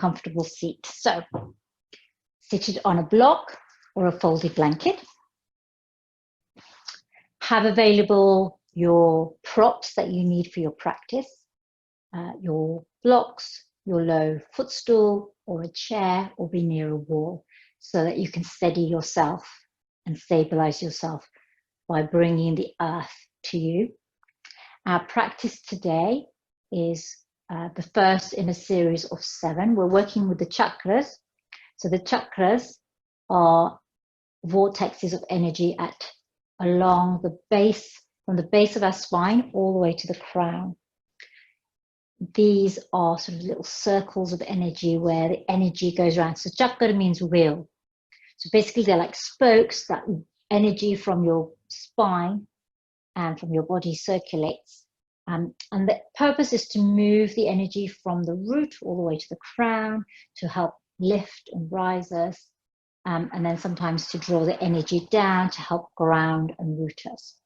comfortable seat. So, seated on a block or a folded blanket. Have available your props that you need for your practice, your blocks, your low footstool or a chair, or be near a wall so that you can steady yourself and stabilize yourself by bringing the earth to you. Our practice today is the first in a series of 7. We're working with the chakras. So the chakras are vortexes of energy along the base, from the base of our spine all the way to the crown. These are sort of little circles of energy where the energy goes around. So chakra means wheel. So basically they're like spokes that energy from your spine and from your body circulates. And the purpose is to move the energy from the root all the way to the crown to help lift and rise us. And then sometimes to draw the energy down to help ground and root us.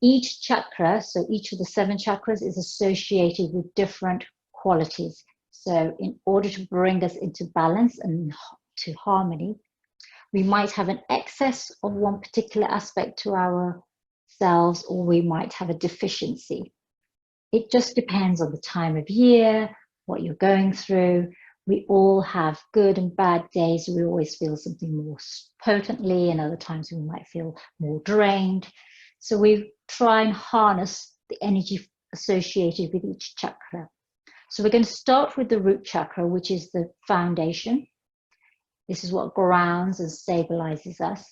Each chakra, so each of the 7 chakras, is associated with different qualities. So in order to bring us into balance and to harmony, we might have an excess of one particular aspect to ourselves, or we might have a deficiency. It just depends on the time of year, what you're going through. We all have good and bad days. We always feel something more potently, and other times we might feel more drained. So we try and harness the energy associated with each chakra. So we're going to start with the root chakra, which is the foundation. This is what grounds and stabilizes us.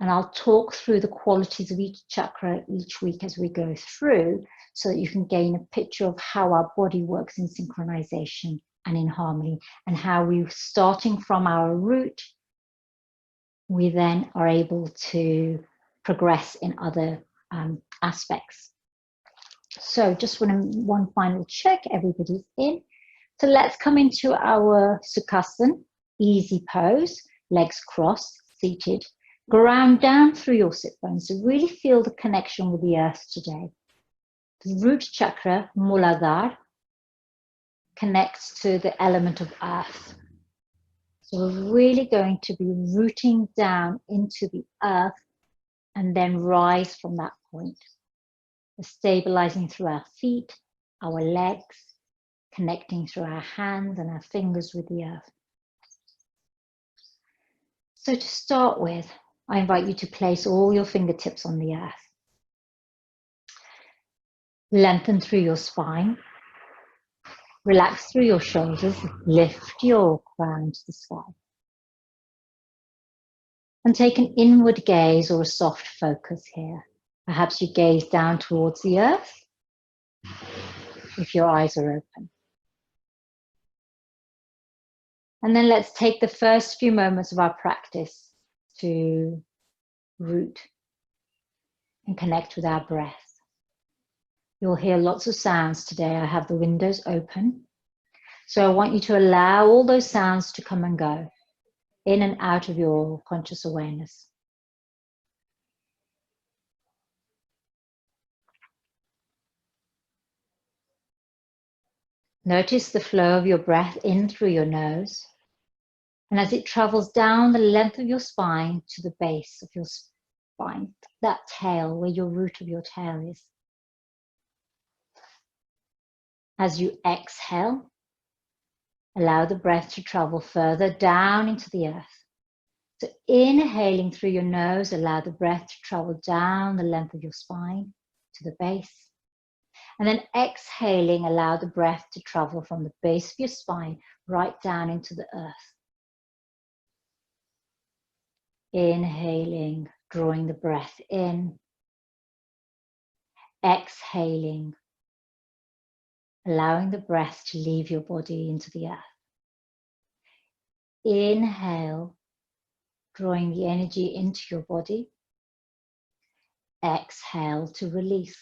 And I'll talk through the qualities of each chakra each week as we go through, so that you can gain a picture of how our body works in synchronization and in harmony, and how we, starting from our root, we then are able to progress in other aspects. So just one final check, everybody's in. So let's come into our Sukhasana, easy pose, legs crossed, seated. Ground down through your sit bones. So really feel the connection with the earth today. The root chakra, Muladhara, connects to the element of earth. So we're really going to be rooting down into the earth and then rise from that point. We're stabilizing through our feet, our legs, connecting through our hands and our fingers with the earth. So to start with, I invite you to place all your fingertips on the earth. Lengthen through your spine. Relax through your shoulders. Lift your crown to the sky. And take an inward gaze or a soft focus here. Perhaps you gaze down towards the earth if your eyes are open. And then let's take the first few moments of our practice to root and connect with our breath. You'll hear lots of sounds today. I have the windows open. So I want you to allow all those sounds to come and go, in and out of your conscious awareness. Notice the flow of your breath in through your nose, and as it travels down the length of your spine to the base of your spine, that tail where your root of your tail is. As you exhale, allow the breath to travel further down into the earth. So inhaling through your nose, allow the breath to travel down the length of your spine to the base. And then exhaling, allow the breath to travel from the base of your spine right down into the earth. Inhaling, drawing the breath in. Exhaling, allowing the breath to leave your body into the earth. Inhale, drawing the energy into your body. Exhale to release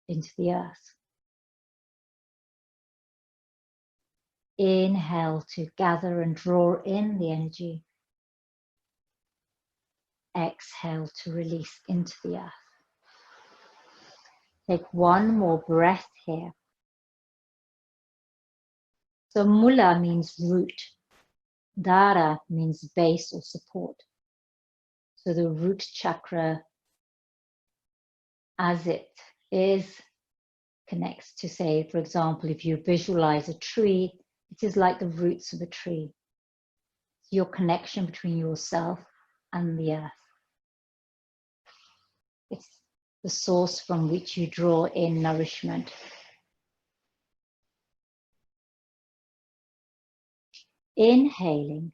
into the earth. Inhale to gather and draw in the energy. Exhale to release into the earth. Take one more breath here. So mula means root. Dhara means base or support. So the root chakra, as it is, connects to, say, for example, if you visualize a tree, it is like the roots of a tree. It's your connection between yourself and the earth. It's the source from which you draw in nourishment. Inhaling,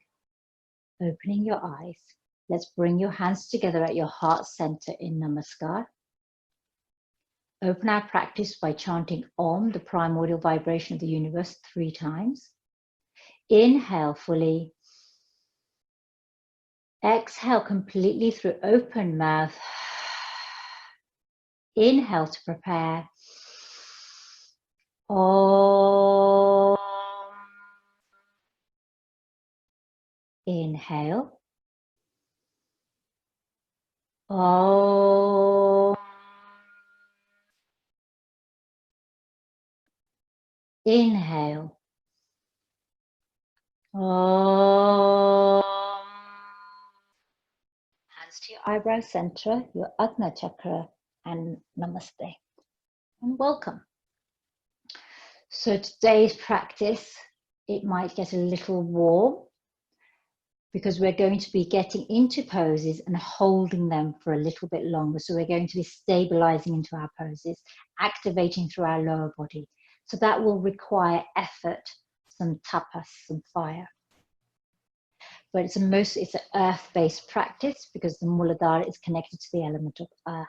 opening your eyes. Let's bring your hands together at your heart center in Namaskar. Open our practice by chanting Om, the primordial vibration of the universe, 3 times. Inhale fully. Exhale completely through open mouth. Inhale to prepare. Om. Inhale. Om. Inhale. Om. Hands to your eyebrow center, your Ajna chakra, and namaste. And welcome. So today's practice, it might get a little warm because we're going to be getting into poses and holding them for a little bit longer. So we're going to be stabilizing into our poses, activating through our lower body. So that will require effort, some tapas, some fire. But it's an earth-based practice because the Muladhara is connected to the element of earth.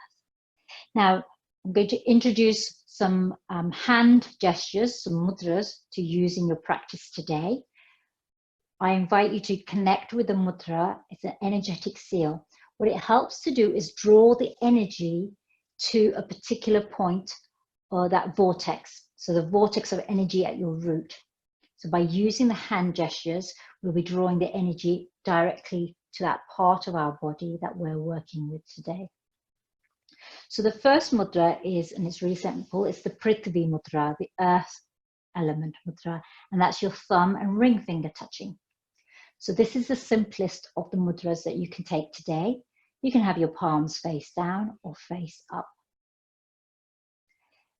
Now, I'm going to introduce some hand gestures, some mudras to use in your practice today. I invite you to connect with the mudra. It's an energetic seal. What it helps to do is draw the energy to a particular point or that vortex. So the vortex of energy at your root. So by using the hand gestures, we'll be drawing the energy directly to that part of our body that we're working with today. So the first mudra is, and it's really simple, it's the Prithvi Mudra, the earth element mudra, and that's your thumb and ring finger touching. So this is the simplest of the mudras that you can take today. You can have your palms face down or face up.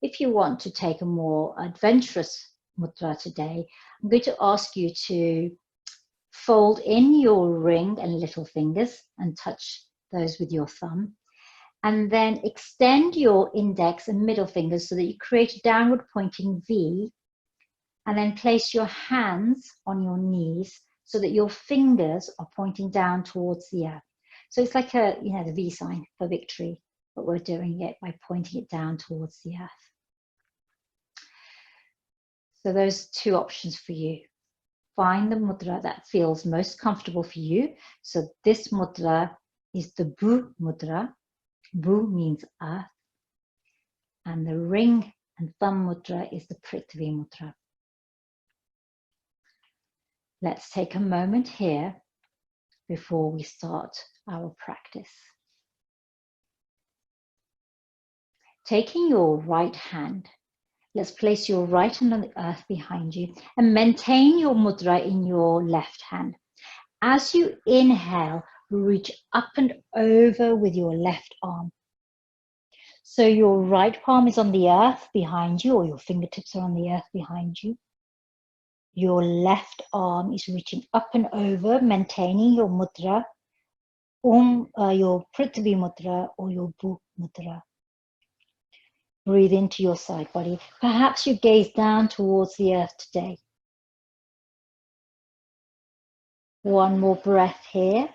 If you want to take a more adventurous mudra today, I'm going to ask you to fold in your ring and little fingers and touch those with your thumb. And then extend your index and middle fingers so that you create a downward pointing V. And then place your hands on your knees so that your fingers are pointing down towards the earth. So it's like the V sign for victory, but we're doing it by pointing it down towards the earth. So those 2 options for you. Find the mudra that feels most comfortable for you. So this mudra is the Bu mudra. Bu means earth. And the ring and thumb mudra is the Prithvi mudra. Let's take a moment here before we start our practice. Taking your right hand, let's place your right hand on the earth behind you and maintain your mudra in your left hand. As you inhale, reach up and over with your left arm. So your right palm is on the earth behind you, or your fingertips are on the earth behind you. Your left arm is reaching up and over, maintaining your mudra, your Prithvi Mudra or your Bu Mudra. Breathe into your side body. Perhaps you gaze down towards the earth today. One more breath here.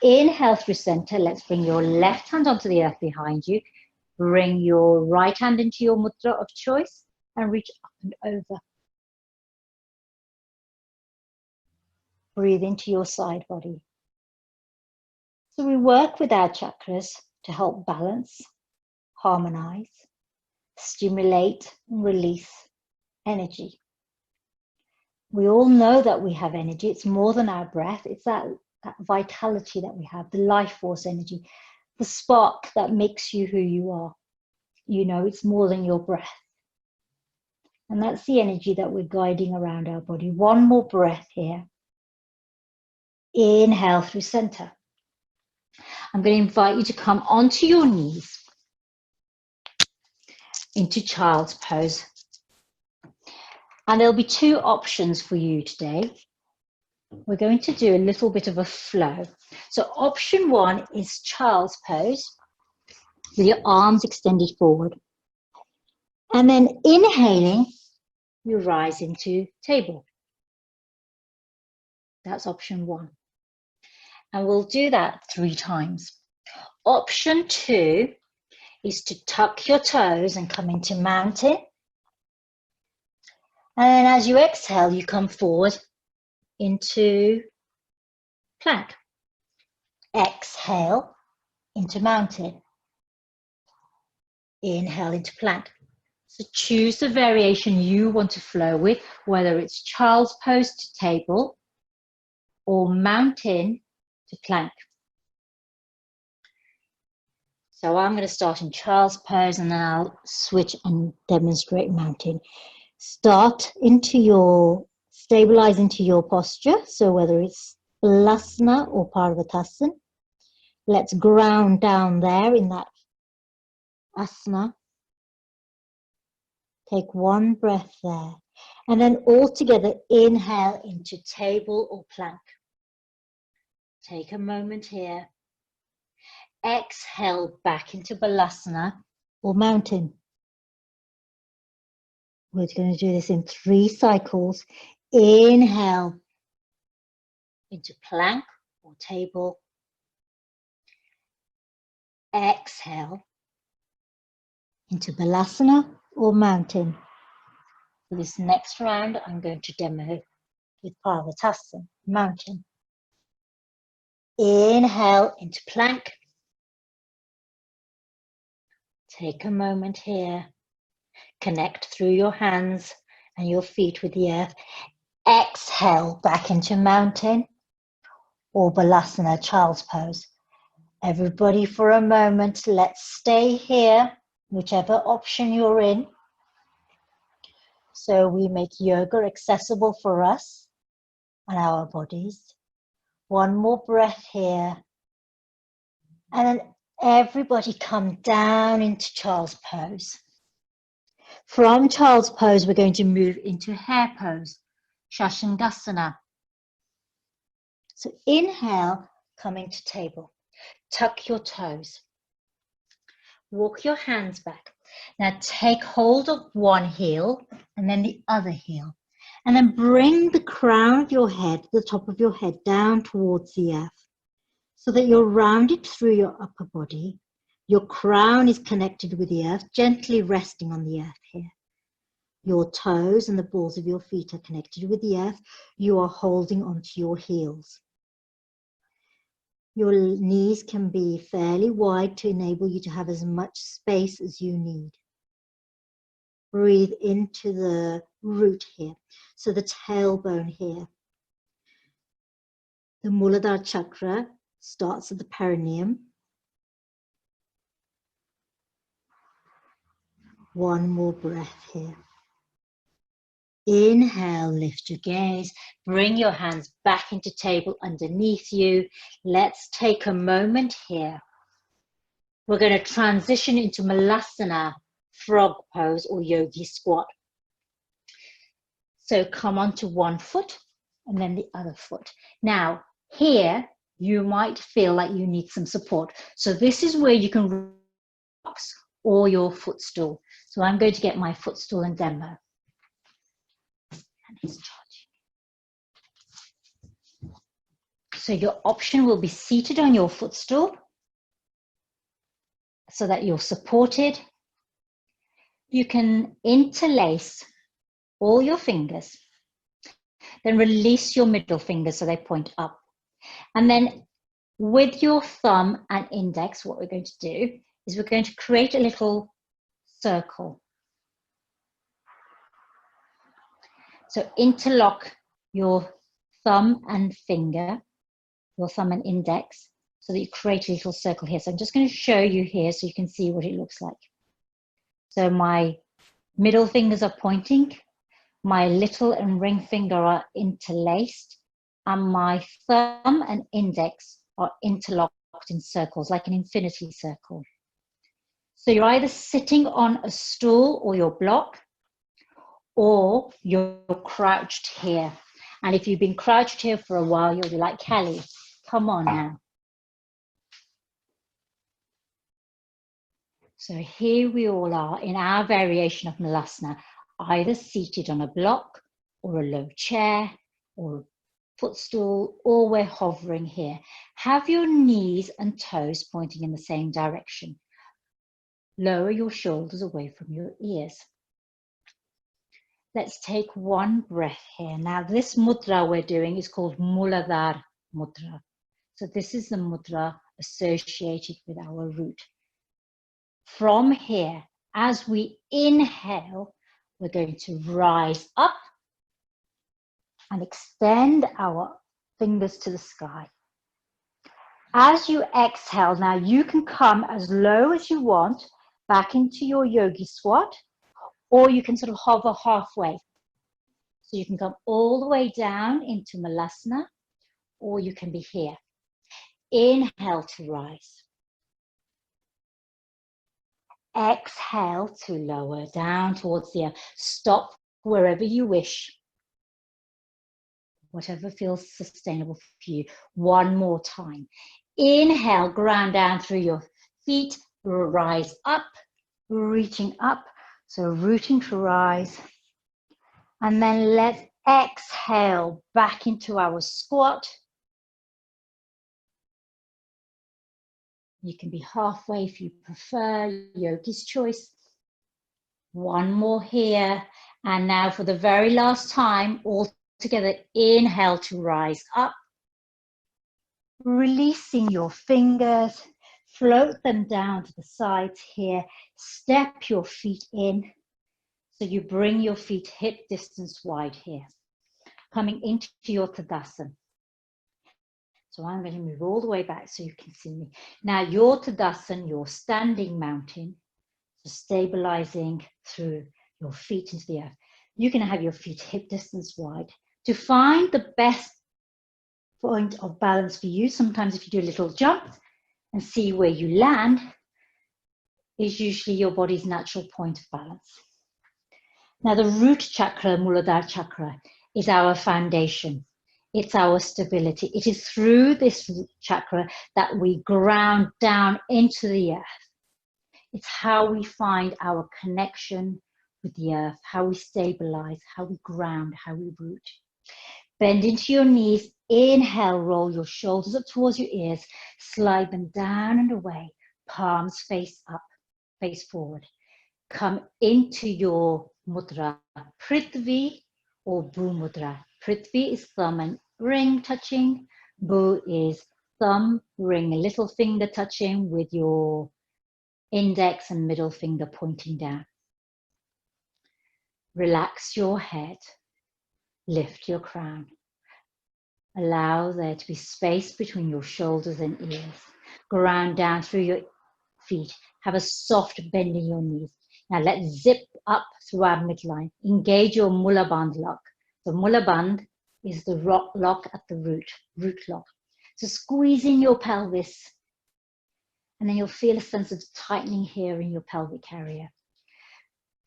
Inhale through center. Let's bring your left hand onto the earth behind you. Bring your right hand into your mudra of choice and reach up and over. Breathe into your side body. So we work with our chakras to help balance, harmonize, stimulate and release energy. We all know that we have energy. It's more than our breath. It's that vitality that we have, the life force energy, the spark that makes you who you are. You know, it's more than your breath. And that's the energy that we're guiding around our body. One more breath here. Inhale through center. I'm going to invite you to come onto your knees into child's pose. And there'll be two options for you today. We're going to do a little bit of a flow. So option one is child's pose with your arms extended forward. And then inhaling, you rise into table. That's option one. And we'll do that 3 times. Option two is to tuck your toes and come into mountain. And then as you exhale, you come forward into plank. Exhale into mountain. Inhale into plank. So choose the variation you want to flow with, whether it's child's pose to table or mountain to plank. So I'm going to start in child's pose and then I'll switch and demonstrate mountain. Stabilize into your posture. So whether it's Balasana or Parvatasana, let's ground down there in that asana. Take one breath there. And then all together, inhale into table or plank. Take a moment here. Exhale back into Balasana or mountain. We're going to do this in 3 cycles. Inhale into plank or table. Exhale into Balasana or mountain. For this next round, I'm going to demo with Parvatasana, mountain. Inhale into plank. Take a moment here. Connect through your hands and your feet with the earth. Exhale back into mountain or Balasana, child's pose. Everybody for a moment, let's stay here, whichever option you're in. So we make yoga accessible for us and our bodies. One more breath here. And then everybody come down into child's pose. From child's pose, we're going to move into hare pose, Shashangasana. So inhale, come into table. Tuck your toes. Walk your hands back. Now take hold of one heel and then the other heel. And then bring the crown of your head, the top of your head, down towards the earth so that you're rounded through your upper body. Your crown is connected with the earth, gently resting on the earth here. Your toes and the balls of your feet are connected with the earth. You are holding onto your heels. Your knees can be fairly wide to enable you to have as much space as you need. Breathe into the root here, so the tailbone here. The Muladhara Chakra starts at the perineum. One more breath here. Inhale, lift your gaze, bring your hands back into table underneath you. Let's take a moment here. We're going to transition into Muladhara, frog pose or yogi squat. So come onto one foot and then the other foot. Now here you might feel like you need some support. So this is where you can relax or your footstool. So I'm going to get my footstool and demo. And it's charging. So your option will be seated on your footstool so that you're supported. You can interlace all your fingers, then release your middle finger so they point up. And then with your thumb and index, what we're going to do is we're going to create a little circle. So interlock your thumb and finger, your thumb and index, so that you create a little circle here. So I'm just going to show you here so you can see what it looks like. So my Middle fingers are pointing. My little and ring finger are interlaced, and my thumb and index are interlocked in circles, like an infinity circle. So you're either sitting on a stool or your block, or you're crouched here. And if you've been crouched here for a while, you'll be like, Callie, come on now. So here we all are in our variation of Muladhara, either seated on a block or a low chair or a footstool, or we're hovering here. Have your knees and toes pointing in the same direction. Lower your shoulders away from your ears. Let's take one breath here. Now this mudra we're doing is called Muladhara mudra. So this is the mudra associated with our root. From here, as we inhale, we're going to rise up and extend our fingers to the sky. As you exhale, now you can come as low as you want back into your yogi squat, or you can sort of hover halfway. So you can come all the way down into Muladhara, or you can be here. Inhale to rise. Exhale to lower down towards the earth. Stop wherever you wish. Whatever feels sustainable for you. One more time. Inhale, ground down through your feet. Rise up, reaching up. So rooting to rise. And then let's exhale back into our squat. You can be halfway if you prefer, yogi's choice. One more here. And now for the very last time, all together, inhale to rise up. Releasing your fingers, float them down to the sides here. Step your feet in. So you bring your feet hip distance wide here. Coming into your Tadasana. So I'm going to move all the way back so you can see me. Now your Tadasana, your standing mountain, so stabilizing through your feet into the earth. You're going to have your feet hip distance wide. To find the best point of balance for you, sometimes if you do a little jump and see where you land, is usually your body's natural point of balance. Now the root chakra, Muladhara chakra, is our foundation. It's our stability. It is through this chakra that we ground down into the earth. It's how we find our connection with the earth, how we stabilize, how we ground, how we root. Bend into your knees. Inhale, roll your shoulders up towards your ears. Slide them down and away. Palms face up, face forward. Come into your mudra, Prithvi or Bu mudra. Prithvi is thumb and ring touching. Bu is thumb, ring, little finger touching with your index and middle finger pointing down. Relax your head. Lift your crown. Allow there to be space between your shoulders and ears. Ground down through your feet. Have a soft bend in your knees. Now let's zip up through our midline. Engage your mula bandh lock. The mula bandh is the lock at the root lock. So squeeze in your pelvis, and then you'll feel a sense of tightening here in your pelvic area.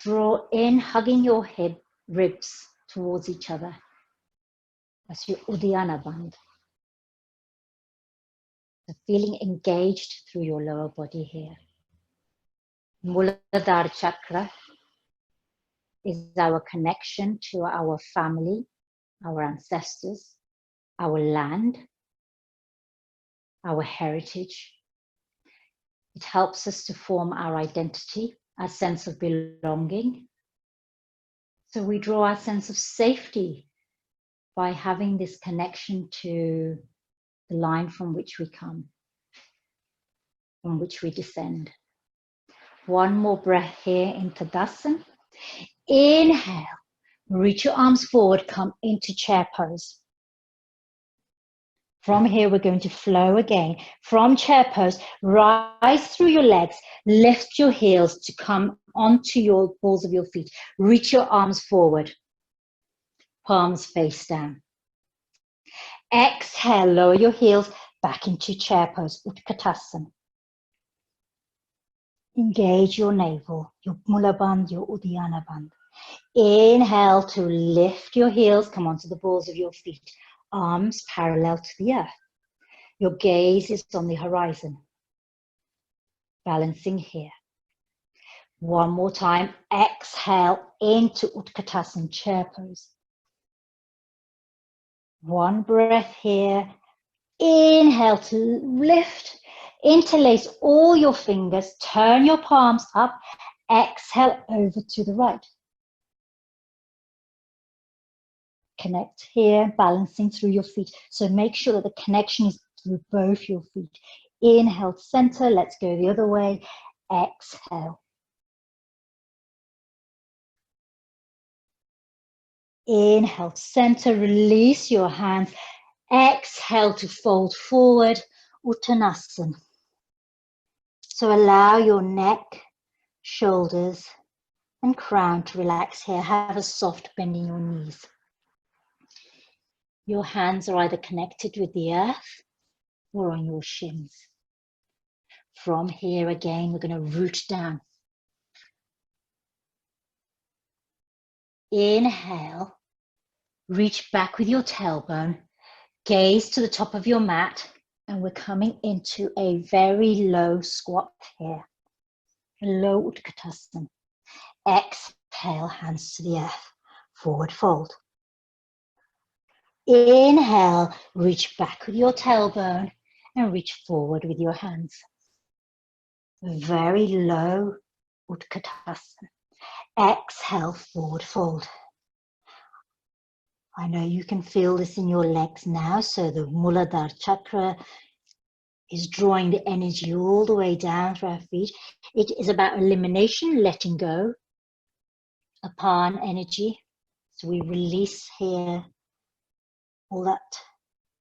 Draw in, hugging your ribs towards each other. That's your Uddiyana bandh. So feeling engaged through your lower body here. Muladhara chakra is our connection to our family, our ancestors, our land, our heritage. It helps us to form our identity, our sense of belonging. So we draw our sense of safety by having this connection to the line from which we come, from which we descend. One more breath here in Tadasana. Inhale, reach your arms forward, come into chair pose. From here, we're going to flow again. From chair pose, rise through your legs, lift your heels to come onto your balls of your feet. Reach your arms forward, palms face down. Exhale, lower your heels back into chair pose, Utkatasana. Engage your navel, your mula bandh, your uddiyana bandh. Inhale to lift your heels, come onto the balls of your feet, arms parallel to the earth. Your gaze is on the horizon, balancing here. One more time, exhale into Utkatasana, chair pose. One breath here. Inhale to lift, interlace all your fingers, turn your palms up, exhale over to the right. Connect here, balancing through your feet. So make sure that the connection is through both your feet. Inhale, center, let's go the other way. Exhale. Inhale, center, release your hands. Exhale to fold forward, Uttanasana. So allow your neck, shoulders, and crown to relax here. Have a soft bend in your knees. Your hands are either connected with the earth or on your shins. From here again, we're going to root down. Inhale, reach back with your tailbone, gaze to the top of your mat, and we're coming into a very low squat here. A low Utkatasana. Exhale, hands to the earth, forward fold. Inhale, reach back with your tailbone and reach forward with your hands. Very low Utkatasana. Exhale, forward fold. I know you can feel this in your legs now, so the Muladhara chakra is drawing the energy all the way down through our feet. It is about elimination, letting go, upon energy. So we release here all that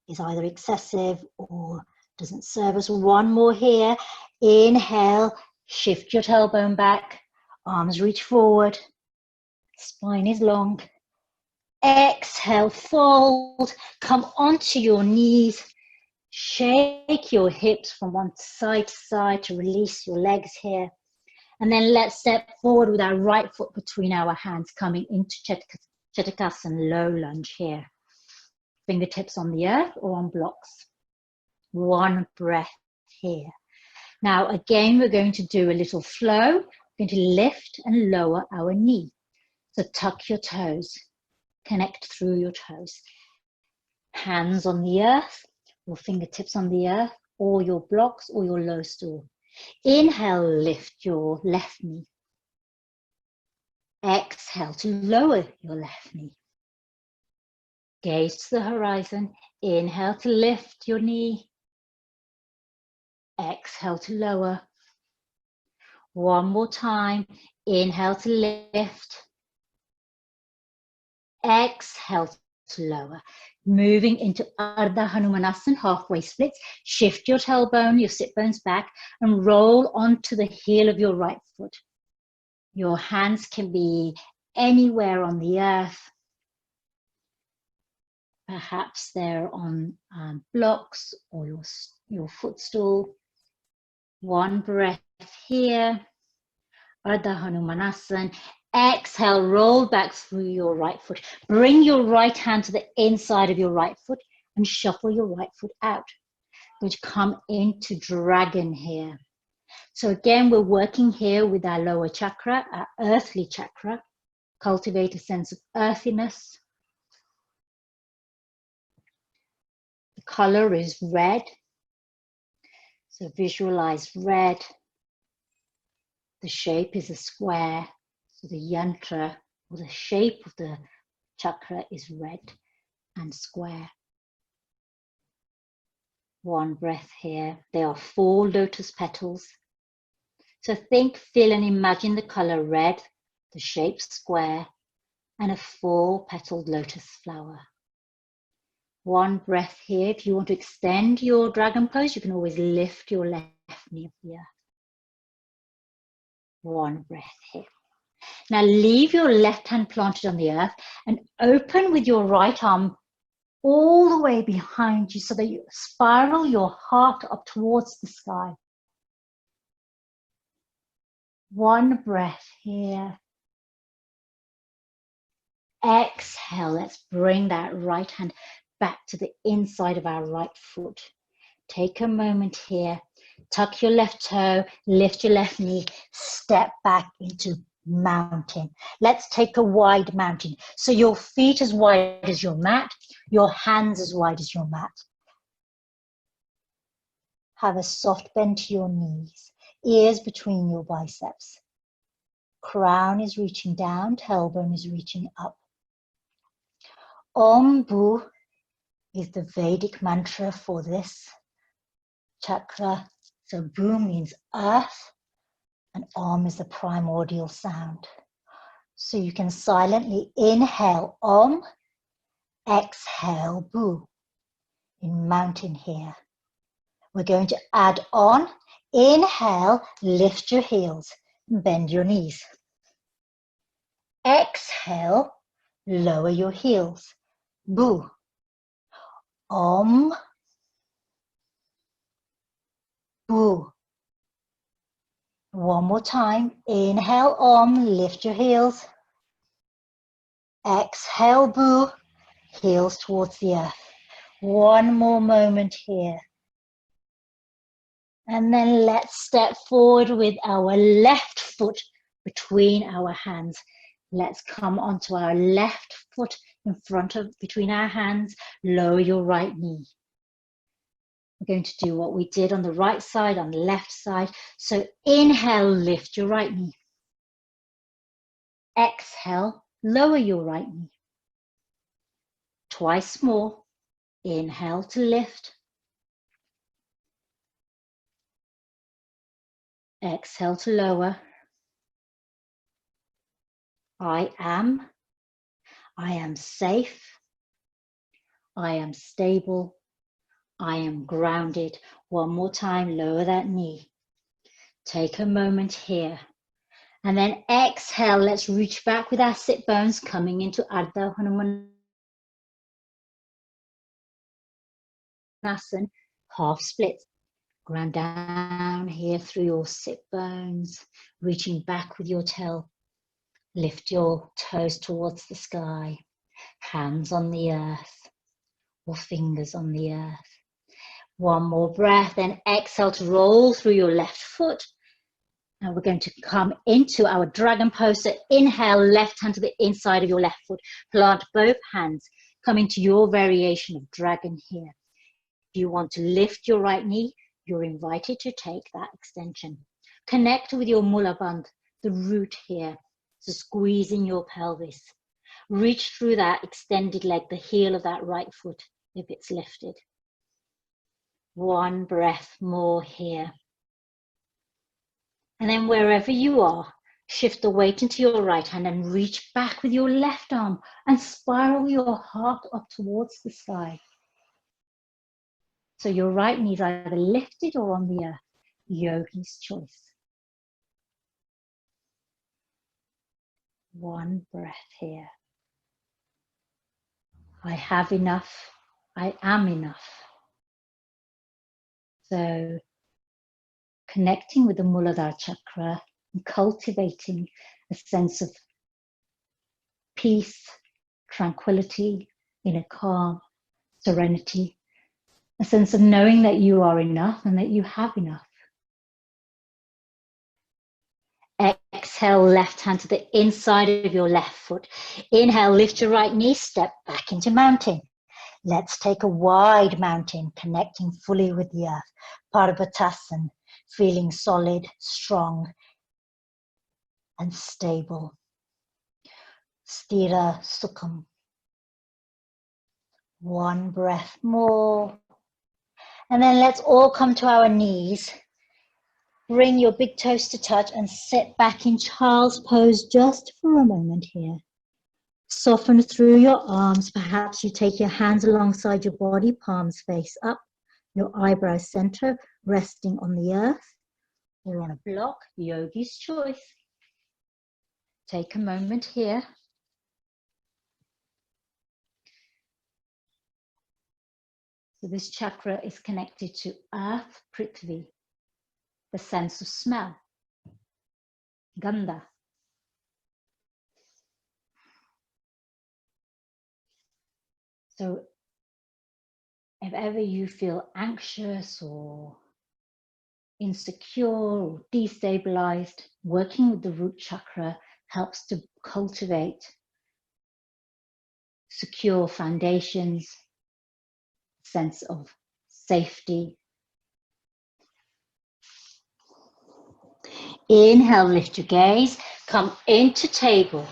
is either excessive or doesn't serve us. One more here. Inhale, shift your tailbone back, arms reach forward, spine is long. Exhale, fold, come onto your knees, shake your hips from one side to side to release your legs here. And then let's step forward with our right foot between our hands, coming into Chatukasana, low lunge here. Fingertips on the earth or on blocks. One breath here. Now again, we're going to do a little flow. We're going to lift and lower our knee. So tuck your toes, connect through your toes. Hands on the earth or fingertips on the earth or your blocks or your low stool. Inhale, lift your left knee. Exhale to lower your left knee. Gaze to the horizon. Inhale to lift your knee. Exhale to lower. One more time. Inhale to lift. Exhale to lower. Moving into Ardha Hanumanasana, halfway splits. Shift your tailbone, your sit bones back, and roll onto the heel of your right foot. Your hands can be anywhere on the earth. Perhaps they're on blocks or your footstool. One breath here. Ardha Hanumanasana. Exhale, roll back through your right foot. Bring your right hand to the inside of your right foot and shuffle your right foot out. We're going to come into dragon here. So again, we're working here with our lower chakra, our earthly chakra. Cultivate a sense of earthiness. The color is red. So visualize red. The shape is a square. So the yantra, or the shape of the chakra, is red and square. One breath here. There are 4 lotus petals. So think, feel and imagine the color red, the shape square, and a 4-petaled lotus flower. One breath here. If you want to extend your dragon pose, you can always lift your left knee up the earth. One breath here. Now leave your left hand planted on the earth and open with your right arm all the way behind you so that you spiral your heart up towards the sky. One breath here. Exhale. Let's bring that right hand back to the inside of our right foot. Take a moment here. Tuck your left toe, lift your left knee, step back into mountain. Let's take a wide mountain. So your feet as wide as your mat, your hands as wide as your mat. Have a soft bend to your knees, ears between your biceps. Crown is reaching down, tailbone is reaching up. Om Bu is the Vedic mantra for this chakra. So Bu means earth and Om is the primordial sound. So you can silently inhale Om, exhale Bu in mountain here. We're going to add on. Inhale, lift your heels, bend your knees. Exhale, lower your heels. Bu. Om. Bu. One more time. Inhale Om, lift your heels. Exhale Bu, heels towards the earth. One more moment here. And then let's step forward with our left foot between our hands. Let's come onto our left foot in front of, between our hands. Lower your right knee. We're going to do what we did on the right side, on the left side. So inhale, lift your right knee. Exhale, lower your right knee. Twice more. Inhale to lift. Exhale to lower. I am safe. I am stable. I am grounded. One more time, lower that knee. Take a moment here. And then exhale, let's reach back with our sit bones, coming into Ardha Hanumanasana, half split. Ground down here through your sit bones, reaching back with your tail. Lift your toes towards the sky, hands on the earth, or fingers on the earth. One more breath, then exhale to roll through your left foot. Now we're going to come into our dragon pose. So inhale, left hand to the inside of your left foot. Plant both hands. Come into your variation of dragon here. If you want to lift your right knee, you're invited to take that extension. Connect with your mula bandh, the root here. So squeezing your pelvis. Reach through that extended leg, the heel of that right foot, if it's lifted. One breath more here. And then wherever you are, shift the weight into your right hand and reach back with your left arm and spiral your heart up towards the sky. So your right knee is either lifted or on the earth. Yogi's choice. One breath here. I have enough. I am enough. So connecting with the Muladhara chakra and cultivating a sense of peace, tranquility, inner calm, serenity, a sense of knowing that you are enough and that you have enough. Exhale, left hand to the inside of your left foot. Inhale, lift your right knee, step back into mountain. Let's take a wide mountain, connecting fully with the earth. Parvatasana, feeling solid, strong, and stable. Sthira Sukham. One breath more. And then let's all come to our knees. Bring your big toes to touch and sit back in child's pose just for a moment here. Soften through your arms. Perhaps you take your hands alongside your body, palms face up, your eyebrows center, resting on the earth or on a block, yogi's choice. Take a moment here. So this chakra is connected to earth, Prithvi, the sense of smell, gandha. So if ever you feel anxious or insecure or destabilized, working with the root chakra helps to cultivate secure foundations, sense of safety. Inhale, lift your gaze, come into table.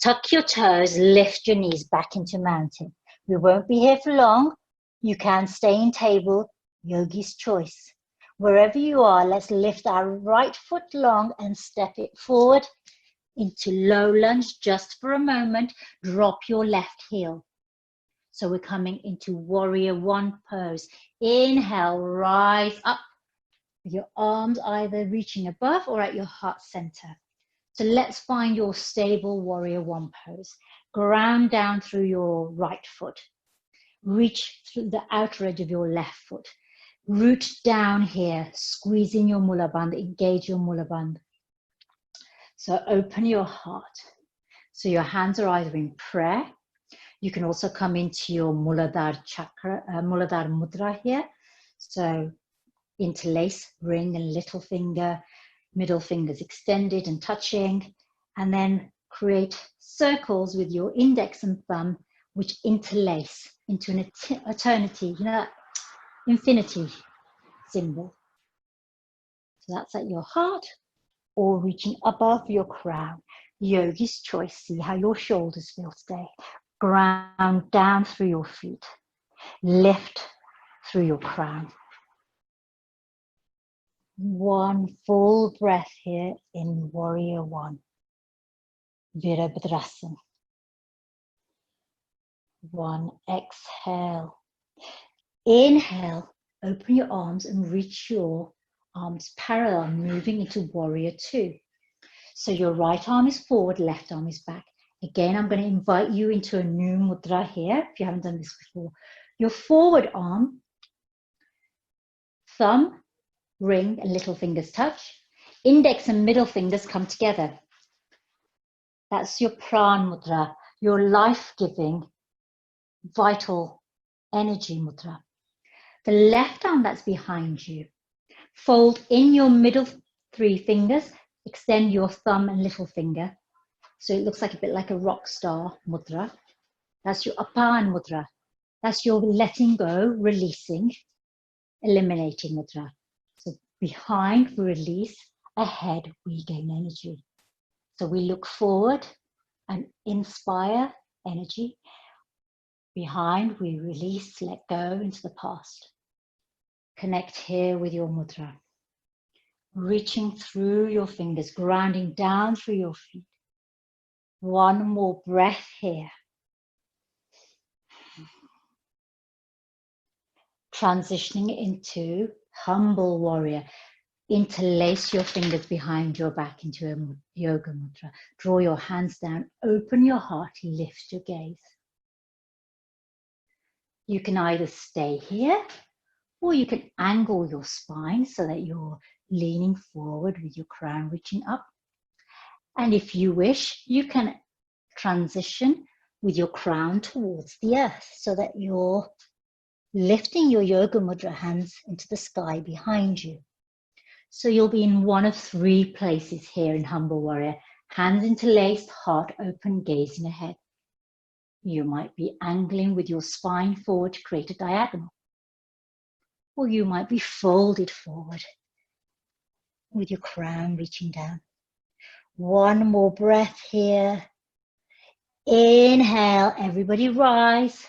Tuck your toes, lift your knees back into mountain. We won't be here for long. You can stay in table, yogi's choice. Wherever you are, let's lift our right foot long and step it forward into low lunge just for a moment. Drop your left heel. So we're coming into warrior one pose. Inhale, rise up with your arms either reaching above or at your heart center. So let's find your stable warrior one pose. Ground down through your right foot. Reach through the outer edge of your left foot. Root down here, squeeze in your mula bandha, engage your mula bandha. So open your heart. So your hands are either in prayer. You can also come into your Muladhara chakra, Muladhara Mudra here. So interlace ring and little finger, middle fingers extended and touching, and then create circles with your index and thumb, which interlace into an eternity, you know, that infinity symbol. So that's at your heart or reaching above your crown. Yogi's choice. See how your shoulders feel today. Ground down through your feet. Lift through your crown. One full breath here in warrior one. Virabhadrasana. One exhale. Inhale, open your arms and reach your arms parallel, moving into warrior two. So your right arm is forward, left arm is back. Again, I'm going to invite you into a new mudra here, if you haven't done this before. Your forward arm, thumb, ring, and little fingers touch. Index and middle fingers come together. That's your pran mudra, your life-giving, vital energy mudra. The left arm that's behind you, fold in your middle three fingers, extend your thumb and little finger. So it looks like a bit like a rock star mudra. That's your apan mudra. That's your letting go, releasing, eliminating mudra. So behind we release, ahead we gain energy. So we look forward and inspire energy. Behind we release, let go into the past. Connect here with your mudra. Reaching through your fingers, grounding down through your feet. One more breath here. Transitioning into humble warrior. Interlace your fingers behind your back into a yoga mudra. Draw your hands down, open your heart, lift your gaze. You can either stay here or you can angle your spine so that you're leaning forward with your crown reaching up. And if you wish, you can transition with your crown towards the earth so that you're lifting your yoga mudra hands into the sky behind you. So you'll be in one of three places here in humble warrior. Hands interlaced, heart open, gazing ahead. You might be angling with your spine forward to create a diagonal. Or you might be folded forward with your crown reaching down. One more breath here. Inhale, everybody rise.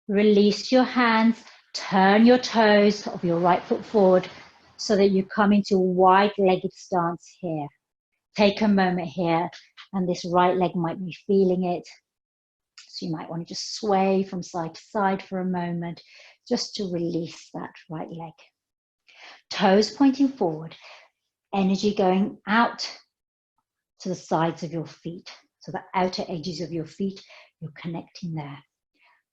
Release your hands, turn your toes of your right foot forward so that you come into a wide-legged stance here. Take a moment here and this right leg might be feeling it. So you might want to just sway from side to side for a moment, just to release that right leg. Toes pointing forward, energy going out to the sides of your feet. So the outer edges of your feet, you're connecting there.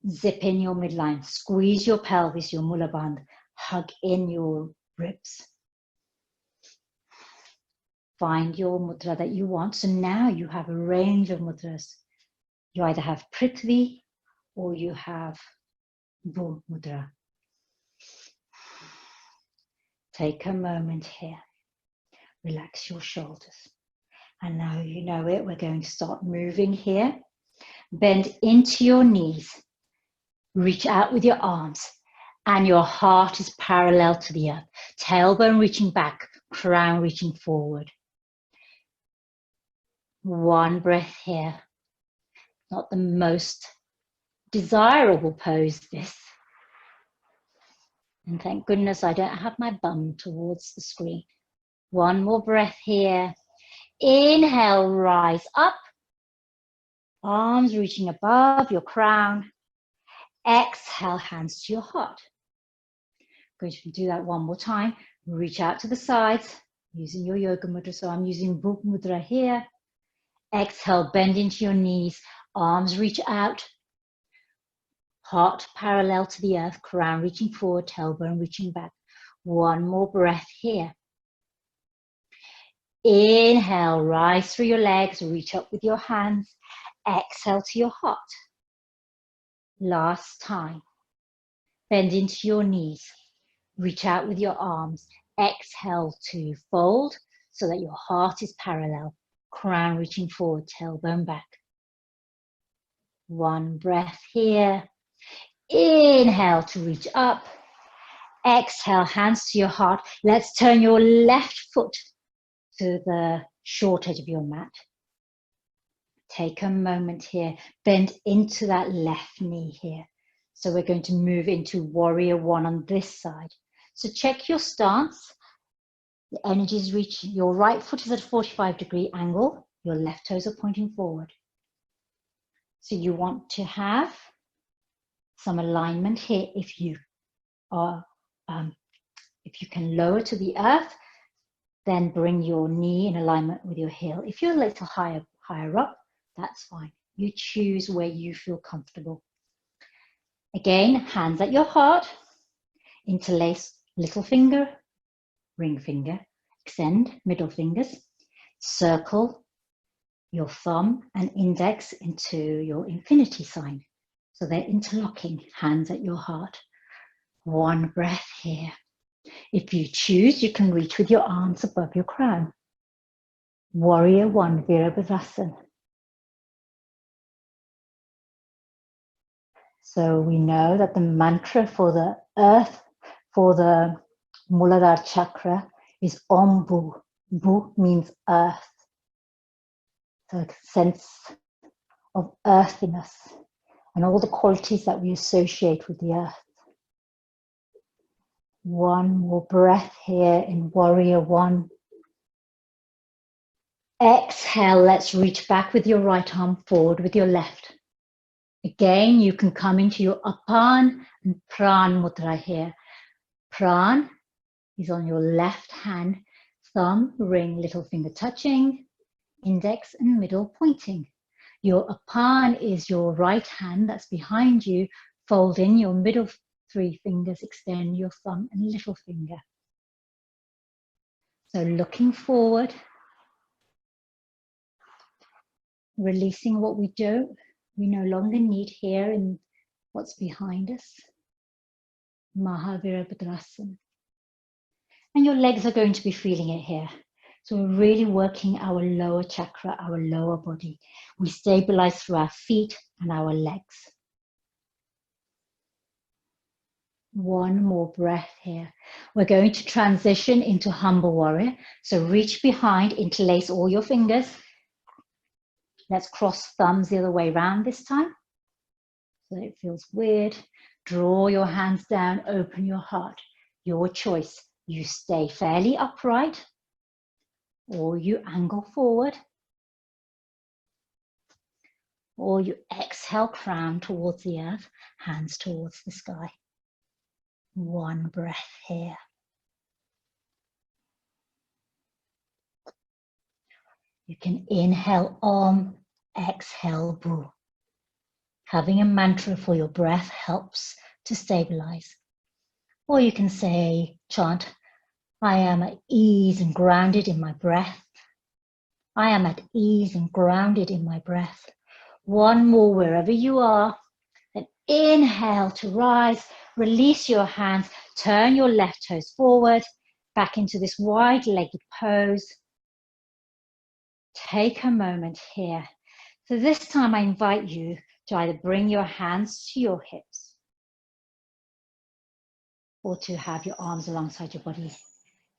Zip in your midline, squeeze your pelvis, your mula band, hug in your ribs. Find your mudra that you want. So now you have a range of mudras. You either have Prithvi or you have Prithvi Mudra. Take a moment here. Relax your shoulders. And now you know it. We're going to start moving here. Bend into your knees. Reach out with your arms. And your heart is parallel to the earth. Tailbone reaching back, crown reaching forward. One breath here. Not the most desirable pose, this. And thank goodness I don't have my bum towards the screen. One more breath here. Inhale, rise up. Arms reaching above your crown. Exhale, hands to your heart. I'm going to do that one more time. Reach out to the sides using your yoga mudra. So I'm using Prithvi Mudra here. Exhale, bend into your knees. Arms reach out. Heart parallel to the earth. Crown reaching forward. Tailbone reaching back. One more breath here. Inhale, rise through your legs. Reach up with your hands. Exhale to your heart. Last time. Bend into your knees. Reach out with your arms. Exhale to fold so that your heart is parallel. Crown reaching forward, tailbone back. One breath here. Inhale to reach up. Exhale, hands to your heart. Let's turn your left foot to the short edge of your mat. Take a moment here. Bend into that left knee here. So we're going to move into warrior one on this side. So check your stance. The energy is reaching. Your right foot is at a 45-degree angle. Your left toes are pointing forward. So you want to have some alignment here. If you can lower to the earth, then bring your knee in alignment with your heel. If you're a little higher up, that's fine. You choose where you feel comfortable. Again, hands at your heart. Interlace little finger, ring finger, extend middle fingers, circle your thumb and index into your infinity sign. So they're interlocking, hands at your heart. One breath here. If you choose, you can reach with your arms above your crown. Warrior one, Virabhadrasana. So we know that the mantra for the earth, for the Muladhara chakra is Om Bu. Bu means earth. So a sense of earthiness and all the qualities that we associate with the earth. One more breath here in warrior one. Exhale, let's reach back with your right arm forward with your left. Again, you can come into your Apan and Pran Mudra here. Pran is on your left hand, thumb, ring, little finger touching, index and middle pointing. Your Apan is your right hand that's behind you. Fold in your middle three fingers, extend your thumb and little finger. So looking forward, releasing what we no longer need here in what's behind us. Mahavirabhadrasana. And your legs are going to be feeling it here. So we're really working our lower chakra, our lower body. We stabilize through our feet and our legs. One more breath here. We're going to transition into humble warrior. So reach behind, interlace all your fingers. Let's cross thumbs the other way around this time. So it feels weird. Draw your hands down, open your heart. Your choice. You stay fairly upright or you angle forward. Or you exhale, crown towards the earth, hands towards the sky. One breath here. You can inhale Om, exhale Bu. Having a mantra for your breath helps to stabilize. Or you can say, chant, I am at ease and grounded in my breath. I am at ease and grounded in my breath. One more wherever you are. Then inhale to rise, release your hands, turn your left toes forward, back into this wide-legged pose. Take a moment here. So this time I invite you to either bring your hands to your hips or to have your arms alongside your body.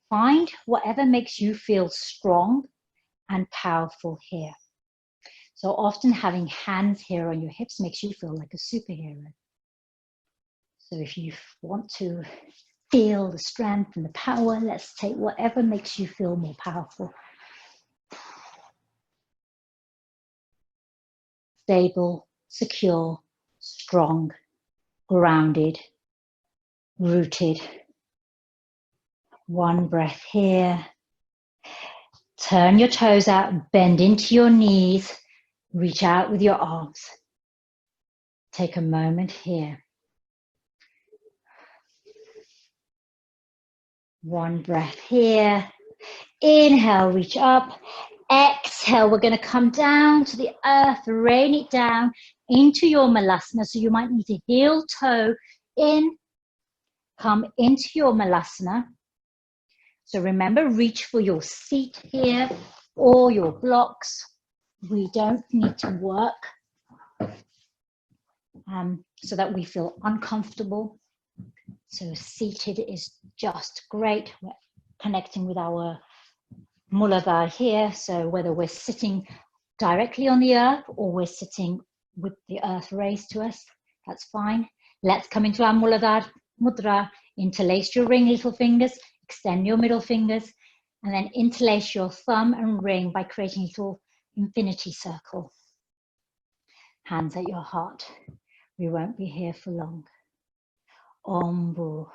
Find whatever makes you feel strong and powerful here. So often having hands here on your hips makes you feel like a superhero. So if you want to feel the strength and the power, let's take whatever makes you feel more powerful. Stable, secure, strong, grounded, rooted. One breath here. Turn your toes out, bend into your knees, reach out with your arms. Take a moment here. One breath here. Inhale, reach up. Exhale, we're going to come down to the earth, rain it down into your Muladhara. So you might need to heel toe in, come into your Muladhara. So remember, reach for your seat here or your blocks. We don't need to work so that we feel uncomfortable. So seated is just great. We're connecting with our Muladhara here. So whether we're sitting directly on the earth or we're sitting with the earth raised to us, that's fine. Let's come into our Muladhara Mudra. Interlace your ring little fingers, extend your middle fingers, and then interlace your thumb and ring by creating a little infinity circle. Hands at your heart. We won't be here for long. Om Bu.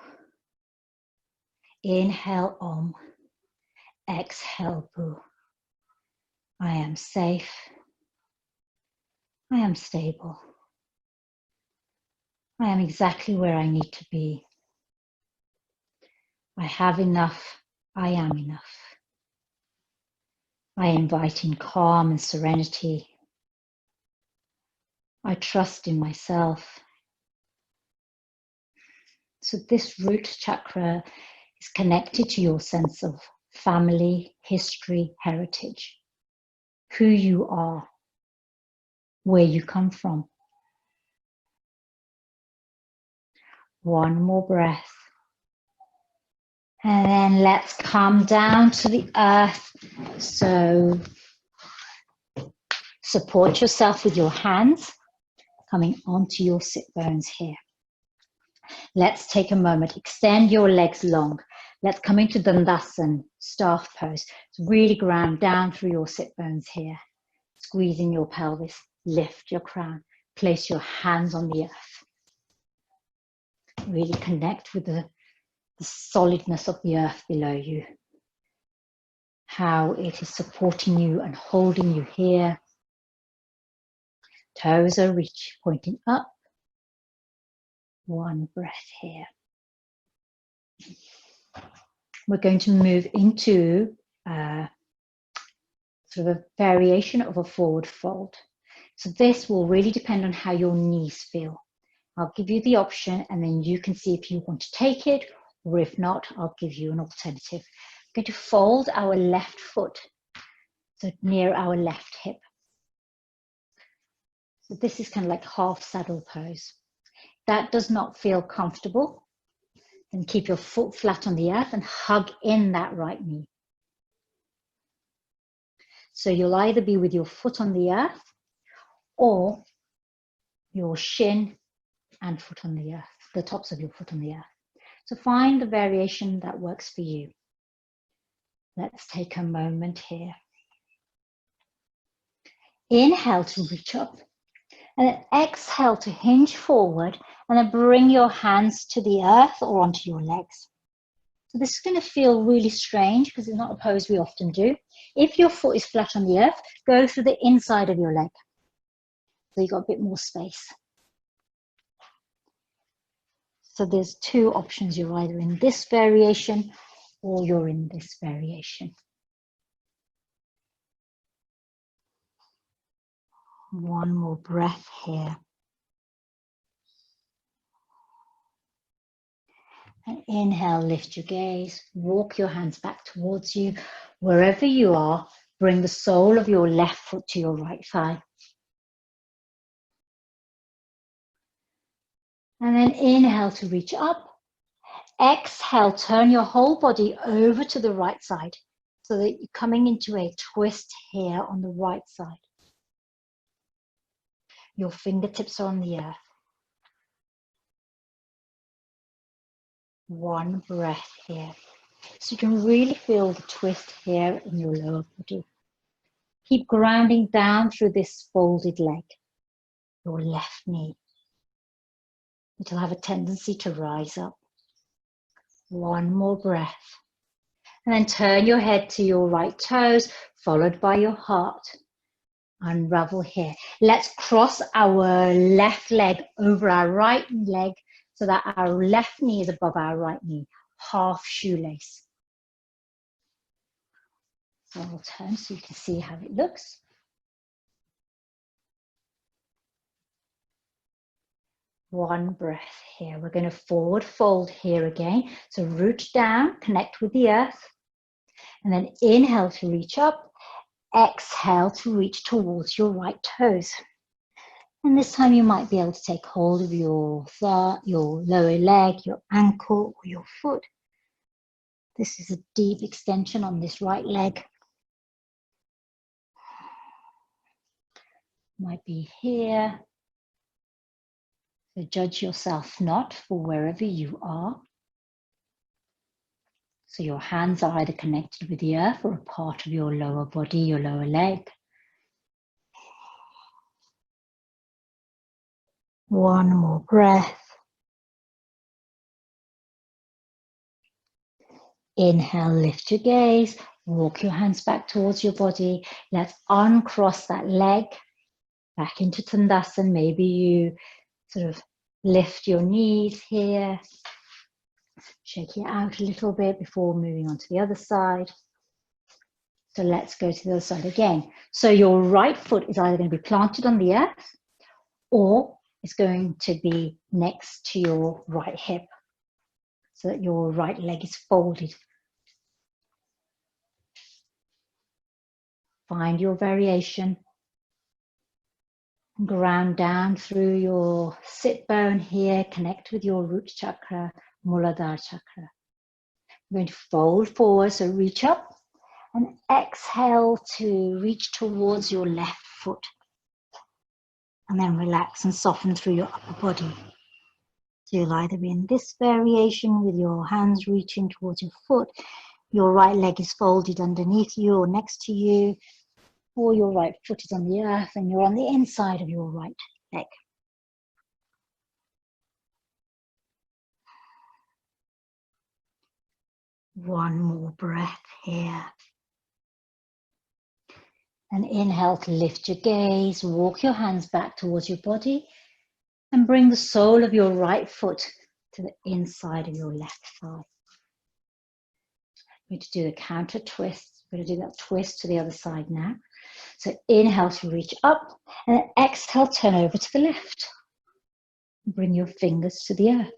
Inhale Om. Exhale Bu. I am safe. I am stable. I am exactly where I need to be. I have enough. I am enough. I invite in calm and serenity. I trust in myself. So this root chakra is connected to your sense of family, history, heritage, who you are, where you come from. One more breath. And then let's come down to the earth. So support yourself with your hands, coming onto your sit bones here. Let's take a moment, extend your legs long. Let's come into Dandasana, staff pose. So really ground down through your sit bones here. Squeezing your pelvis, lift your crown, place your hands on the earth. Really connect with the solidness of the earth below you. How it is supporting you and holding you here. Toes are reach, pointing up. One breath here. We're going to move into sort of a variation of a forward fold. So this will really depend on how your knees feel. I'll give you the option and then you can see if you want to take it, or if not, I'll give you an alternative. I'm going to fold our left foot, so near our left hip. So this is kind of like half saddle pose. That does not feel comfortable, then keep your foot flat on the earth and hug in that right knee. So you'll either be with your foot on the earth or your shin and foot on the earth, the tops of your foot on the earth. So find the variation that works for you. Let's take a moment here. Inhale to reach up. And then exhale to hinge forward and then bring your hands to the earth or onto your legs. So this is going to feel really strange because it's not a pose we often do. If your foot is flat on the earth, go through the inside of your leg. So you've got a bit more space. So there's two options. You're either in this variation or you're in this variation. One more breath here. And inhale, lift your gaze, walk your hands back towards you. Wherever you are, bring the sole of your left foot to your right thigh. And then inhale to reach up. Exhale, turn your whole body over to the right side so that you're coming into a twist here on the right side. Your fingertips are on the earth. One breath here. So you can really feel the twist here in your lower body. Keep grounding down through this folded leg, your left knee. It'll have a tendency to rise up. One more breath. And then turn your head to your right toes, followed by your heart. Unravel here. Let's cross our left leg over our right leg so that our left knee is above our right knee. Half shoelace. So I'll turn so you can see how it looks. One breath here. We're going to forward fold here again. So root down, connect with the earth. And then inhale to reach up. Exhale to reach towards your right toes. And this time you might be able to take hold of your thigh, your lower leg, your ankle, or your foot. This is a deep extension on this right leg. Might be here. So judge yourself not for wherever you are. So your hands are either connected with the earth or a part of your lower body, your lower leg. One more breath. Inhale, lift your gaze, walk your hands back towards your body. Let's uncross that leg back into Tandasana. Maybe you sort of lift your knees here, shake it out a little bit before moving on to the other side. So let's go to the other side again. So your right foot is either going to be planted on the earth or it's going to be next to your right hip so that your right leg is folded. Find your variation. Ground down through your sit bone here, connect with your root chakra, Muladhara chakra. You're going to fold forward, so reach up and exhale to reach towards your left foot. And then relax and soften through your upper body. So you'll either be in this variation with your hands reaching towards your foot, your right leg is folded underneath you or next to you, or your right foot is on the earth and you're on the inside of your right leg. One more breath here. And inhale to lift your gaze, walk your hands back towards your body and bring the sole of your right foot to the inside of your left thigh. We're going to do the counter twist. We're going to do that twist to the other side now. So inhale to reach up and then exhale, turn over to the left. Bring your fingers to the earth.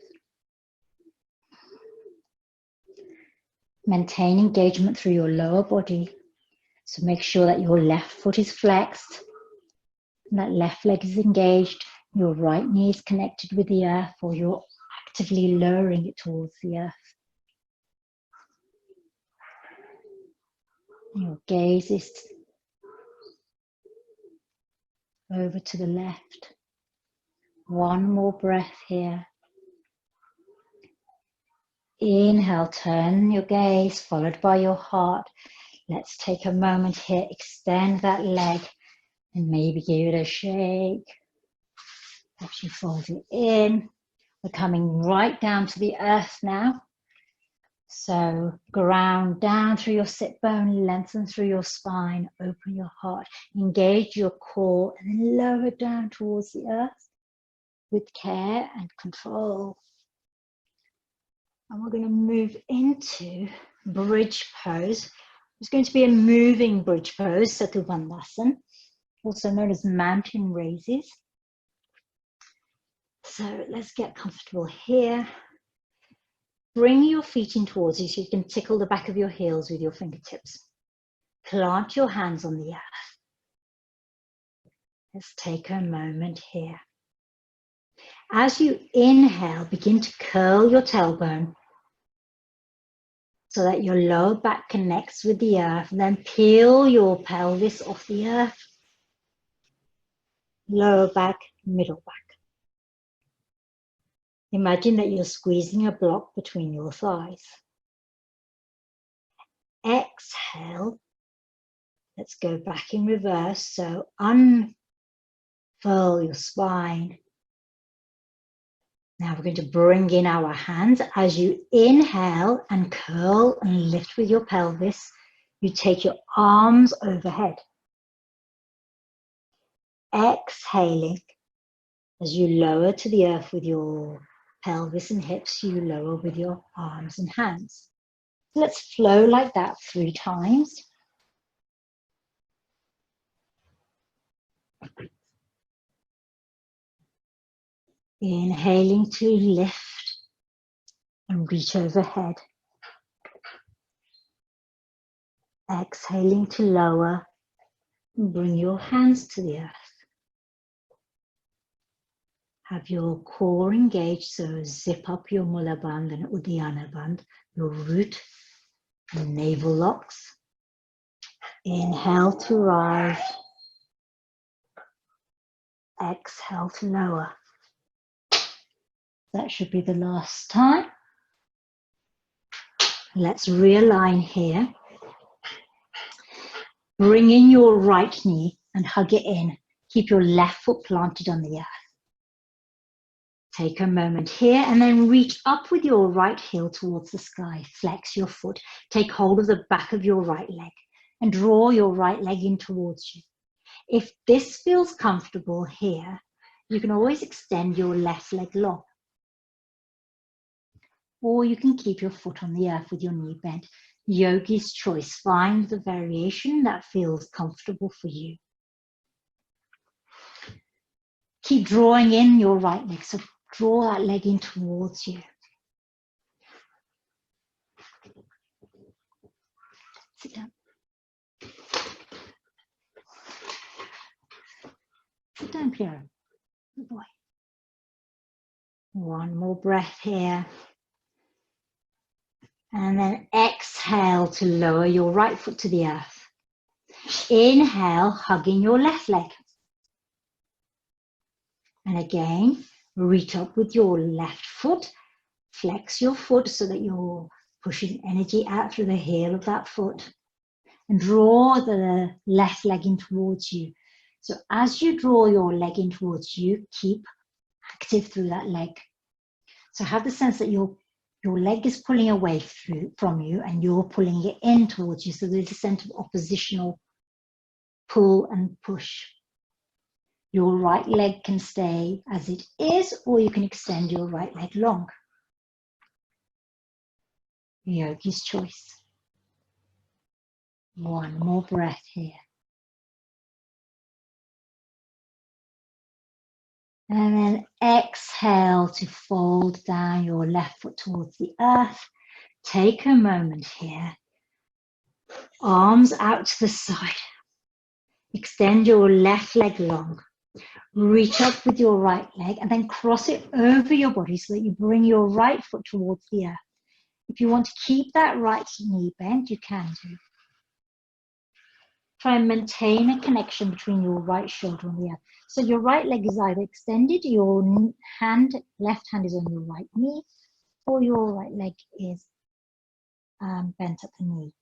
Maintain engagement through your lower body. So make sure that your left foot is flexed, and that left leg is engaged, your right knee is connected with the earth, or you're actively lowering it towards the earth. Your gaze is over to the left. One more breath here. Inhale, turn your gaze, followed by your heart. Let's take a moment here, extend that leg and maybe give it a shake. Helps you fold it in. We're coming right down to the earth now. So ground down through your sit bone, lengthen through your spine, open your heart, engage your core, and then lower down towards the earth with care and control. And we're going to move into bridge pose. It's going to be a moving bridge pose, Setu Bandhasan, also known as mountain raises. So let's get comfortable here. Bring your feet in towards you so you can tickle the back of your heels with your fingertips. Plant your hands on the earth. Let's take a moment here. As you inhale, begin to curl your tailbone so that your lower back connects with the earth. Then peel your pelvis off the earth. Lower back, middle back. Imagine that you're squeezing a block between your thighs. Exhale. Let's go back in reverse. So unfurl your spine. Now we're going to bring in our hands. As you inhale and curl and lift with your pelvis, you take your arms overhead. Exhaling, as you lower to the earth with your pelvis and hips, you lower with your arms and hands. Let's flow like that 3 times. Inhaling to lift and reach overhead. Exhaling to lower and bring your hands to the earth. Have your core engaged, so zip up your mula band and uddiyana band, your root and navel locks. Inhale to rise. Exhale to lower. That should be the last time. Let's realign here. Bring in your right knee and hug it in. Keep your left foot planted on the earth. Take a moment here and then reach up with your right heel towards the sky. Flex your foot. Take hold of the back of your right leg and draw your right leg in towards you. If this feels comfortable here, you can always extend your left leg long. Or you can keep your foot on the earth with your knee bent. Yogi's choice. Find the variation that feels comfortable for you. Keep drawing in your right leg. So draw that leg in towards you. Sit down. Sit down, Piero. Good boy. One more breath here. And then exhale to lower your right foot to the earth. Inhale, hugging your left leg. And again, reach up with your left foot. Flex your foot so that you're pushing energy out through the heel of that foot. And draw the left leg in towards you. So as you draw your leg in towards you, keep active through that leg. So have the sense that your leg is pulling away from you and you're pulling it in towards you. So there's a sense of oppositional pull and push. Your right leg can stay as it is, or you can extend your right leg long. Yogi's choice. One more breath here. And then exhale to fold down your left foot towards the earth. Take a moment here. Arms out to the side. Extend your left leg long. Reach up with your right leg and then cross it over your body so that you bring your right foot towards the earth. If you want to keep that right knee bent, you can do. Try and maintain a connection between your right shoulder and the earth. So your right leg is either extended, your left hand is on your right knee, or your right leg is bent at the knee.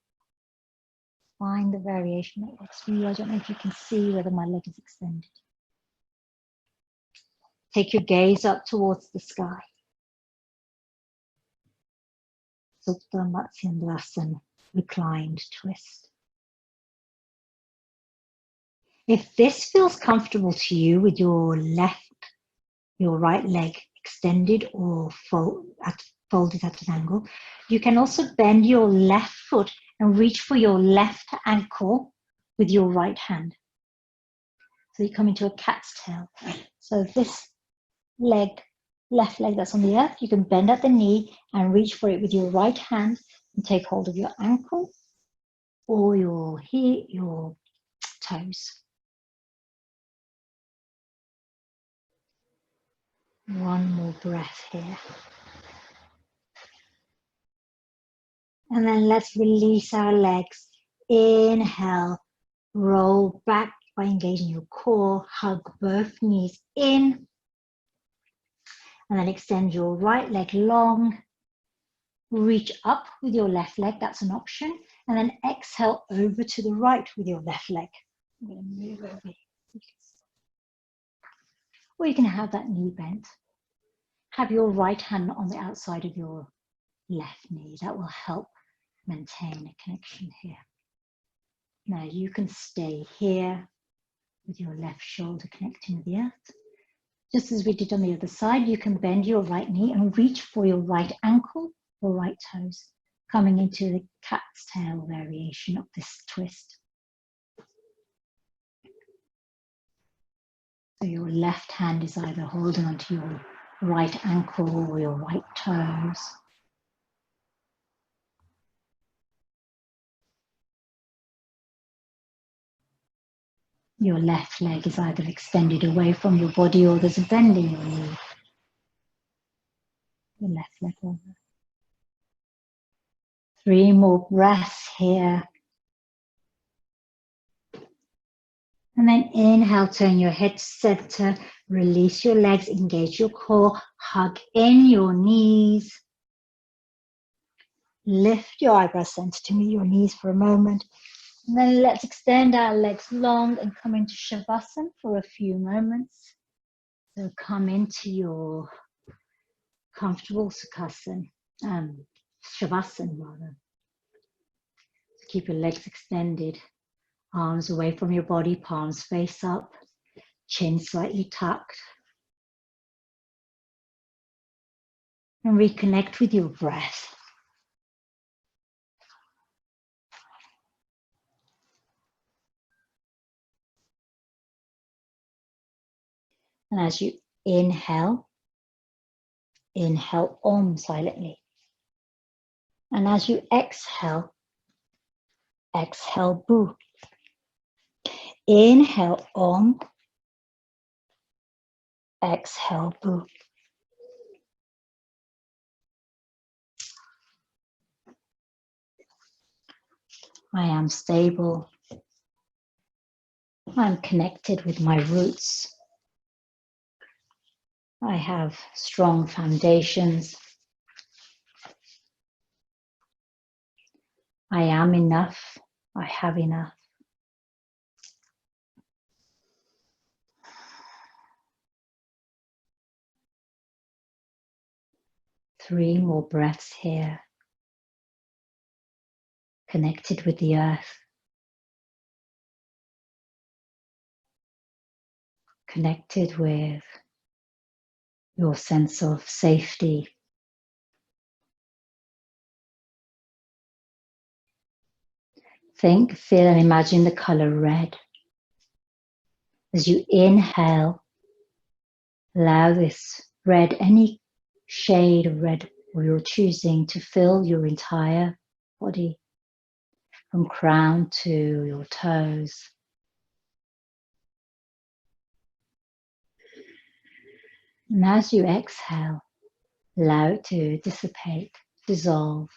Find the variation that works for you. I don't know if you can see whether my leg is extended. Take your gaze up towards the sky. Supta Matsyasana, reclined twist. If this feels comfortable to you with your right leg extended or folded at an angle, you can also bend your left foot and reach for your left ankle with your right hand. So you come into a cat's tail. So this left leg that's on the earth, you can bend at the knee and reach for it with your right hand and take hold of your ankle or your toes. One more breath here. And then let's release our legs. Inhale, roll back by engaging your core, hug both knees in, and then extend your right leg long, reach up with your left leg, that's an option, and then exhale over to the right with your left leg. I'm going to move over here. Or you can have that knee bent. Have your right hand on the outside of your left knee. That will help maintain a connection here. Now you can stay here with your left shoulder connecting with the earth. Just as we did on the other side, you can bend your right knee and reach for your right ankle or right toes, coming into the cat's tail variation of this twist. So your left hand is either holding onto your right ankle or your right toes. Your left leg is either extended away from your body or there's a bend in your knee. The left leg over. 3 more breaths here. And then inhale, turn your head to center, release your legs, engage your core, hug in your knees. Lift your eyebrows center to meet your knees for a moment. And then let's extend our legs long and come into Shavasana for a few moments. So come into your comfortable Shavasana rather. So keep your legs extended, arms away from your body, palms face up, chin slightly tucked. And reconnect with your breath. And as you inhale, inhale Om silently. And as you exhale, exhale Bu. Inhale Om, exhale Bu. I am stable. I'm connected with my roots. I have strong foundations. I am enough. I have enough. Three more breaths here. Connected with the earth. Connected with your sense of safety. Think, feel, and imagine the color red. As you inhale, allow this red, any shade of red of your choosing, to fill your entire body, from crown to your toes. And as you exhale, allow it to dissipate, dissolve,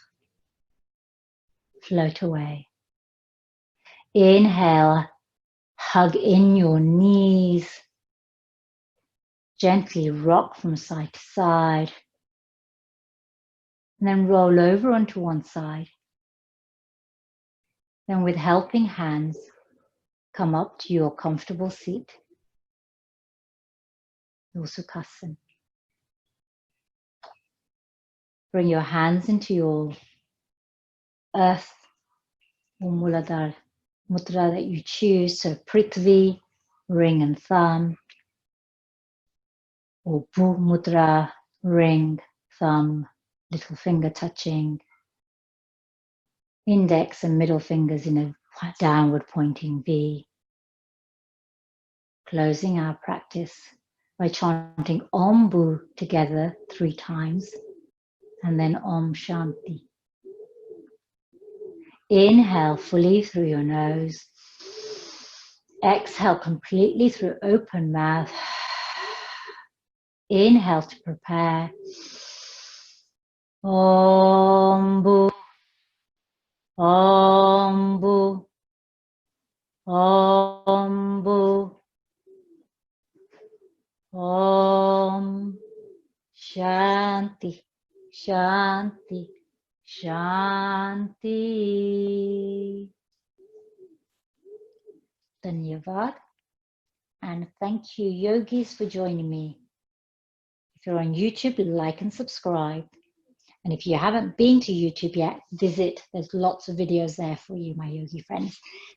float away. Inhale, hug in your knees. Gently rock from side to side. And then roll over onto one side. Then with helping hands, come up to your comfortable seat. your Sukhasana. Bring your hands into your earth or Muladhara Mudra that you choose. So Prithvi, ring and thumb, or Bhu Mudra, ring, thumb, little finger touching, index and middle fingers in a downward pointing V. Closing our practice by chanting Om Bhu together 3 times and then Om Shanti. Inhale fully through your nose. Exhale completely through open mouth. Inhale to prepare. Om Bhu, Om Bhu, Om Bhu, Om Shanti, Shanti, Shanti. Dhanyavad. And thank you, yogis, for joining me. If you're on YouTube, like and subscribe. And if you haven't been to YouTube yet, visit. There's lots of videos there for you, my yogi friends.